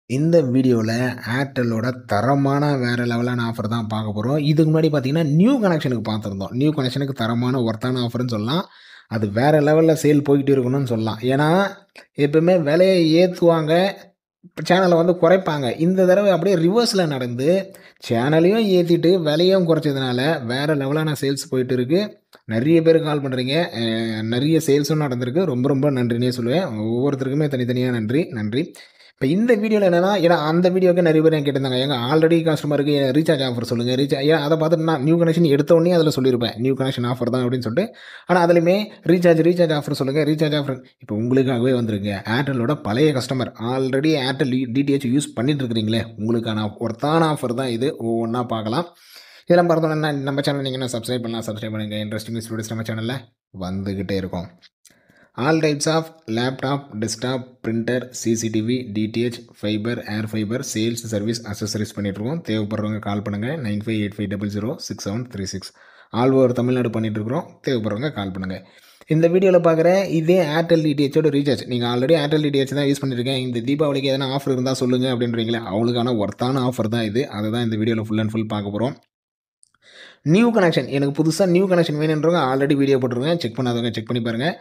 இந்த வீடியோல ஏர்டெல்லோட தரமான வேற லெவலான ஆஃபர் தான் பார்க்க போறோம். இதுக்கு முன்னாடி பார்த்தீங்கன்னா, நியூ கனெக்ஷனுக்கு பார்த்துருந்தோம். நியூ கனெக்ஷனுக்கு தரமான ஒர்த்தான ஆஃபர்ன்னு சொல்லலாம். அது வேற லெவல்ல சேல் போய்க்கிட்டு இருக்கணும்னு சொல்லலாம். ஏன்னா, எப்பவுமே விலைய ஏத்துவாங்க, சேனல வந்து குறைப்பாங்க. இந்த தடவ அப்படியே ரிவர்ஸ்ல நடந்து, சேனலையும் ஏத்திட்டு விலையும் குறைச்சதுனால, வேற லெவலான சேல்ஸ் போயிட்டு இருக்கு. நெறைய பேர் கால் பண்றீங்க. நெறைய சேல்ஸும் நடந்திருக்கு. ரொம்ப ரொம்ப நன்றின்னே சொல்லுவேன். ஒவ்வொருத்தருக்குமே தனித்தனியா நன்றி, நன்றி. இப்ப இந்த வீடியோல என்னன்னா, ஏன்னா அந்த வீடியோக்கு நெறைய பேர் என்கிட்ட கேட்டிருந்தாங்க. ஏங்க ஆல்ரெடி கஸ்டமருக்கு ரீசார்ஜ் ஆஃபர் சொல்லுங்க. ஏன் அத பார்த்துட்டு நான் நியூ கனெக்ஷன் எடுத்த உடனே அதில சொல்லியிருப்பேன். நியூ கனெக்ஷன் ஆஃபர் தான் அப்படின்னு சொல்லிட்டு. ஆனா அதிலயுமே ரீசார்ஜ் ஆஃபர் சொல்லுங்க. ரீசார்ஜ் ஆஃபர் இப்ப உங்களுக்காகவே வந்திருக்கு. ஏர்டெல்லோட பழைய customer. Already Airtel DTH use பண்ணிட்டு இருக்கிறீங்களே, உங்களுக்கான ஒர்த்தான ஆஃபர் தான் இது. ஒவ்வொன்னா பார்க்கலாம். இதெல்லாம் பார்த்தோன்னா நம்ம சேனல் நீங்க இன்னும் சப்ஸ்கிரைப் பண்ணலாம். சப்ஸ்கிரைப் பண்ணுங்க. இன்ட்ரெஸ்டிங் ஸ்டோரீஸ் நம்ம சேனல்ல வந்துகிட்டே இருக்கும். All types of laptop, desktop, printer, CCTV, DTH, fibre, air fibre, sales, service, accessories பண்ணிகிட்ருக்கோம். தேவைப்படுறவங்க கால் பண்ணுங்கள். 9585006036. ஆல் ஓவர் தமிழ்நாடு பண்ணிகிட்ருக்குறோம். தேவைப்படுறவங்க கால் பண்ணுங்கள். இந்த வீடியோவில் பார்க்குற இதே ஏர்டெல் டிடிஹெச்சோட ரீசார்ஜ். நீங்கள் ஆல்ரெடி ஏர்டெல் டிடிஹெச் தான் யூஸ் பண்ணியிருக்கேன். இந்த தீபாவளிக்கு எதனா ஆஃபர் இருந்தால் சொல்லுங்கள் அப்படின்றீங்களே, அவங்களுக்கான ஒர்த்தான ஆஃபர் தான் இது. அதை தான் இந்த வீடியோவில் ஃபுல் அண்ட் ஃபுல் பார்க்க போகிறோம். நியூ கனெக்ஷன் எனக்கு புதுசாக நியூ கனெக்ஷன் வேணுன்றவங்க ஆல்ரெடி வீடியோ போட்டுருங்க. செக் பண்ணாதவங்க செக் பண்ணி பாருங்கள்.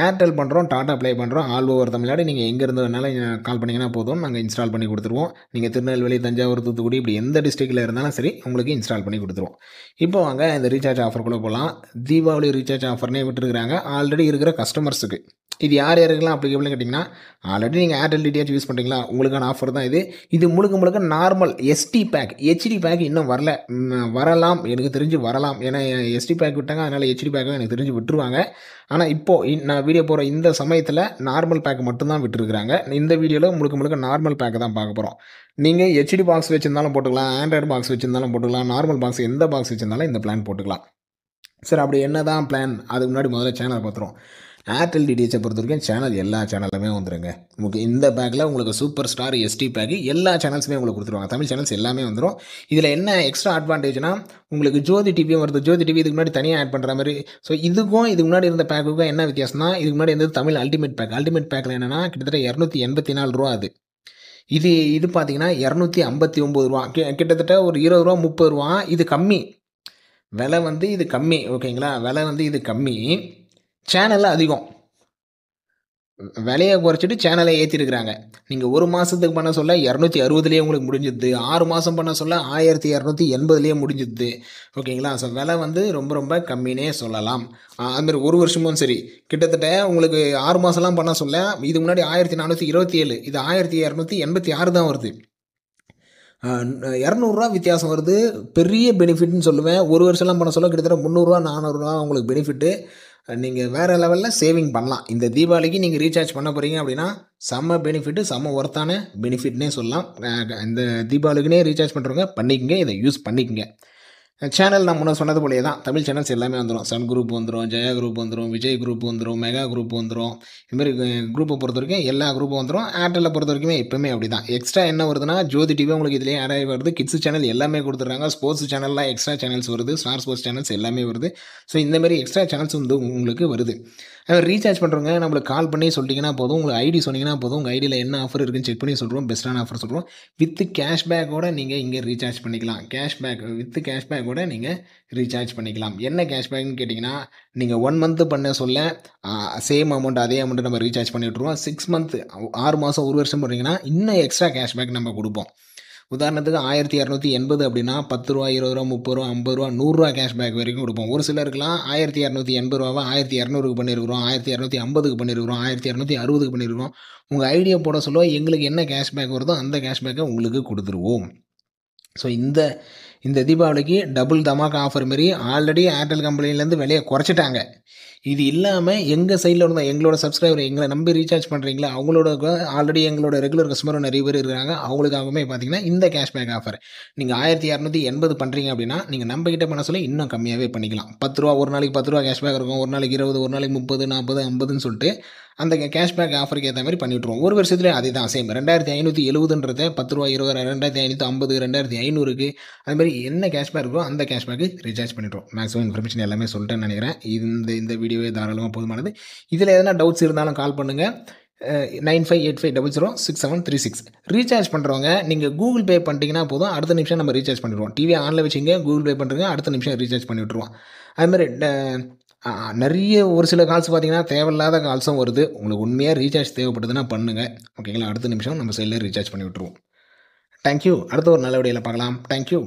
ஏர்டெல் பண்ணுறோம், டாடா ப்ளே பண்ணுறோம். ஆல் ஓவர் தமிழ்நாடு நீங்கள் எங்கே இருந்து வேணாலும் கால் பண்ணிங்கன்னா போதும். நாங்கள் இன்ஸ்டால் பண்ணி கொடுத்துருவோம். நீங்கள் திருநெல்வேலி, தஞ்சாவூர், தூத்துக்குடி இப்படி எந்த டிஸ்ட்ரிக்டில் இருந்தாலும் சரி உங்களுக்கு இன்ஸ்டால் பண்ணி கொடுத்துருவோம். இப்போ வாங்க இந்த ரீசார்ஜ் ஆஃபருக்குள்ளே போகலாம். தீபாவளி ரீசார்ஜ் ஆஃபர்னே விட்டுருக்குறாங்க ஆல்ரெடி இருக்கிற கஸ்டமர்ஸுக்கு. இது யார் யாருக்கெல்லாம் அப்ளிகபிள்னு கேட்டிங்கன்னா, ஆல்ரெடி நீங்கள் ஏர்டெல் டிடிஹெச் யூஸ் பண்ணுறீங்களா, உங்களுக்கான ஆஃபர் தான் இது. இது முழுக்க முழுக்க normal ST back. HD back இன்னும் வரல. வரலாம், எனக்கு தெரிஞ்சு வரலாம். ஏன்னா எஸ்டி பேக் விட்டாங்க, அதனால் ஹெச்டி பேக்கும் எனக்கு தெரிஞ்சு விட்டுருவாங்க. ஆனால் இப்போது நான் வீடியோ போகிற இந்த சமயத்தில் நார்மல் பேக் மட்டும்தான் விட்டுருக்குறாங்க. இந்த வீடியோவில் முழுக்க முழுக்க நார்மல் பேக்கை தான் பார்க்க போகிறோம். நீங்கள் ஹெச்டி பாக்ஸ் வச்சுருந்தாலும் போட்டுக்கலாம், ஆண்ட்ராய்டு பாக்ஸ் வச்சுருந்தாலும் போட்டுக்கலாம், நார்மல் பாக்ஸ் எந்த பாக்ஸ் வச்சுருந்தாலும் இந்த பிளான் போட்டுக்கலாம். சரி, அப்படி என்ன தான் பிளான்? அதுக்கு முன்னாடி முதல்ல சேனலை பார்த்துருவோம். ஏர்டெல் டிடிஹெச்சை பொறுத்த வரைக்கும் சேனல் எல்லா சேனலுமே வந்துருங்க. உங்களுக்கு இந்த பேக்கில் உங்களுக்கு சூப்பர் ஸ்டார் எஸ்டி பேக்கு எல்லா சேனல்ஸுமே உங்களுக்கு கொடுத்துருவாங்க. தமிழ் சேனல்ஸ் எல்லாமே வந்துடும். இதில் என்ன எக்ஸ்ட்ரா அட்வான்டேஜ்னா, உங்களுக்கு ஜோதி டிவியும் வருது. ஜோதி டிவி இதுக்கு முன்னாடி தனியாக ஆட் பண்ணுற மாதிரி. ஸோ இதுக்கும் இதுக்கு முன்னாடி இருந்த பேக்குக்கும் என்ன வித்தியாசம்னா, இதுக்கு முன்னாடி இருந்தது தமிழ் அல்டிமேட் பேக். அல்டிமேட் பேக்கில் என்னென்னா கிட்டத்தட்ட 284 ரூபா அது. இது பார்த்தீங்கன்னா 259 ரூபா. கிட்டத்தட்ட ஒரு 20 ரூபா 30 ரூபா. இது கம்மி விலை வந்து, இது கம்மி. ஓகேங்களா, விலை வந்து இது கம்மி, சேனலில் அதிகம். விலையை குறைச்சிட்டு சேனலை ஏற்றிருக்கிறாங்க. நீங்கள் ஒரு மாதத்துக்கு பண்ண சொல்ல 260லேயே உங்களுக்கு முடிஞ்சுது. 6 மாதம் பண்ண சொல்ல 1280லேயே முடிஞ்சுது. ஓகேங்களா, ஸோ விலை வந்து ரொம்ப ரொம்ப கம்மினே சொல்லலாம். அதுமாதிரி ஒரு வருஷமும் சரி, கிட்டத்தட்ட உங்களுக்கு 6 மாதம்லாம் பண்ண சொல்ல இதுக்கு முன்னாடி 1427, இது 1286 தான் வருது. 200 வித்தியாசம் வருது. பெரிய பெனிஃபிட்னு சொல்லுவேன். ஒரு வருஷம்லாம் பண்ண சொல்ல கிட்டத்தட்ட 300 400 உங்களுக்கு பெனிஃபிட்டு. நீங்கள் வேறு லெவலில் சேவிங் பண்ணலாம். இந்த தீபாவளிக்கு நீங்கள் ரீசார்ஜ் பண்ண போகிறீங்க அப்படின்னா செம்ம பெனிஃபிட்டு, செம்ம ஒர்த்தான பெனிஃபிட்னே சொல்லலாம். இந்த தீபாவளிக்குனே ரீசார்ஜ் பண்ணுறவங்க பண்ணிக்கங்க, இதை யூஸ் பண்ணிக்கங்க. சேனல் நான் முன்ன சொன்னது போலே தான். தமிழ் சேனல்ஸ் எல்லாமே வந்துடும். சன் குரூப் வந்துடும், ஜெயா குரூப் வந்துடும், விஜய் குரூப் வந்துடும், மெகா குரூப் வந்துடும். இதுமாரி குரூப்பை பொறுத்த வரைக்கும் எல்லா குரூப்பும் வந்துடும். ஏர்டெல்லை பொறுத்த வரைக்குமே எப்போவுமே அப்படி தான். எக்ஸ்ட்ரா என்ன வருதுன்னா, ஜோதி டிவி உங்களுக்கு இதிலே ஆட் ஆகி வருது. கிட்ஸ் சேனல் எல்லாமே கொடுத்துட்றாங்க. ஸ்போர்ட்ஸ் சேனல்லாம் எக்ஸ்ட்ரா சேனல்ஸ் வருது. ஸ்டார் ஸ்போர்ட்ஸ் சேனல்ஸ் எல்லாமே வருது. ஸோ இந்தமாரி எக்ஸ்ட்ரா சேனல்ஸ் வந்து உங்களுக்கு வருது. ரீசார்ஜ் பண்ணுறவங்க நம்மளுக்கு கால் பண்ணி சொல்லிட்டீங்கன்னா போதும். உங்களுக்கு ஐடி சொன்னீங்கன்னா போதும். உங்கள் ஐடியில் என்ன ஆஃபர் இருக்குன்னு செக் பண்ணி சொல்கிறோம். பெஸ்ட்டான ஆஃபர் சொல்கிறோம். வித் கேஷ்பேக்கோடு நீங்கள் இங்கே ரீசார்ஜ் பண்ணிக்கலாம். வித் கேஷ்பேக்கோடு நீங்கள் ரீசார்ஜ் பண்ணிக்கலாம். என்ன கேஷ்பேக்னு கேட்டிங்கன்னா, நீங்கள் 1 மந்த்து பண்ண சொல்ல சேம் அமௌண்ட், அதே அமௌண்ட்டை நம்ம ரீசார்ஜ் பண்ணி விட்ருவோம். 6 மந்த்து 6 மாதம் 1 வருஷம் போடுறீங்கன்னா இன்னும் எக்ஸ்ட்ரா கேஷ்பேக் நம்ம கொடுப்போம். உதாரணத்துக்கு 1280 அப்படின்னா 10 ரூபா, 20 ரூபா, 30 ரூபா, 50 ரூபா, 100 ரூபா கேஷ்பேக் வரைக்கும் கொடுப்போம். ஒரு சிலருக்குலாம் 1280 ரூபாவை 1200க்கு பண்ணியிருக்கிறோம், 1250க்கு பண்ணியிருக்கிறோம், 1260க்கு பண்ணியிருக்கிறோம். உங்கள் ஐடியா போட சொல்ல எங்களுக்கு என்ன கேஷ்பேக் வருதோ அந்த கேஷ்பேக்கை உங்களுக்கு கொடுத்துருவோம். ஸோ இந்த தீபாவளிக்கு டபுள் தமாக்கா ஆஃபர் மாரி ஆல்ரெடி ஏர்டெல் கம்பெனிலேருந்து விலையை குறைச்சிட்டாங்க. இது இல்லாமல் எங்கள் சைடில் இருந்தால் எங்களோட சப்ஸ்கிரைபர் எங்களை நம்பி ரீசார்ஜ் பண்ணுறீங்களா, அவங்களோட ஆல்ரெடி எங்களோட ரெகுலர் கஸ்டமரும் நிறைய பேர் இருக்கிறாங்க. அவங்களுக்காகவே பார்த்தீங்கன்னா இந்த கேஷ்பேக் ஆஃபர். நீங்கள் 1280 பண்ணுறீங்க அப்படின்னா நீங்கள் நம்மகிட்ட பண்ண சொல்ல இன்னும் கம்மியாகவே பண்ணிக்கலாம். 10 ரூபா, ஒரு நாளைக்கு 10 ரூபா கேஷ்பேக் இருக்கும், ஒரு நாளைக்கு 20, ஒரு நாளைக்கு 30, 40, 50ன்னு சொல்லிட்டு அந்த கேஷ்பேக் ஆஃபருக்கு ஏற்ற மாதிரி பண்ணி விட்ருவோம். ஒரு வருஷத்துலேயே அதே தான் சேம். 2570ன்றத 10 ரூபா, 20, 2550, 2500க்கு அதுமாதிரி என்ன கேஷ்பேக் இருக்கோ அந்த கேஷ்பேக்கு ரீசார்ஜ் பண்ணிவிட்ருவோம். மேக்ஸிமம் இன்ஃபர்மேஷன் எல்லாமே சொல்லிட்டேன்னு நினைக்கிறேன். இந்த வீடியோவே தாராளமாக போதுமானது. இதில் எதனா டவுட்ஸ் இருந்தாலும் கால் பண்ணுங்கள். 9585006736. ரீசார்ஜ் பண்ணுறவங்க நீங்கள் கூகுள் பே பண்ணிட்டீங்கன்னா போதும், அடுத்த நிமிஷம் நம்ம ரீசார்ஜ் பண்ணிடுவோம். டிவியை ஆனில் வச்சுங்க, கூகுள் பே பண்ணுறங்க, அடுத்த நிமிஷம் ரீசார்ஜ் பண்ணி விட்ருவோம். அதுமாதிரி நிறைய ஒரு சில கால்ஸ் பார்த்தீங்கன்னா தேவையில்லாத கால்ஸும் வருது. உங்களுக்கு உண்மையாக ரீசார்ஜ் தேவைப்படுதுன்னா பண்ணுங்கள். ஓகேங்களா? அடுத்த நிமிஷம் நம்ம செல்லில் ரீசார்ஜ் பண்ணி விட்ருவோம். தேங்க்யூ. அடுத்த ஒரு நல்ல வீடியோவில் பார்க்கலாம். தேங்க்யூ.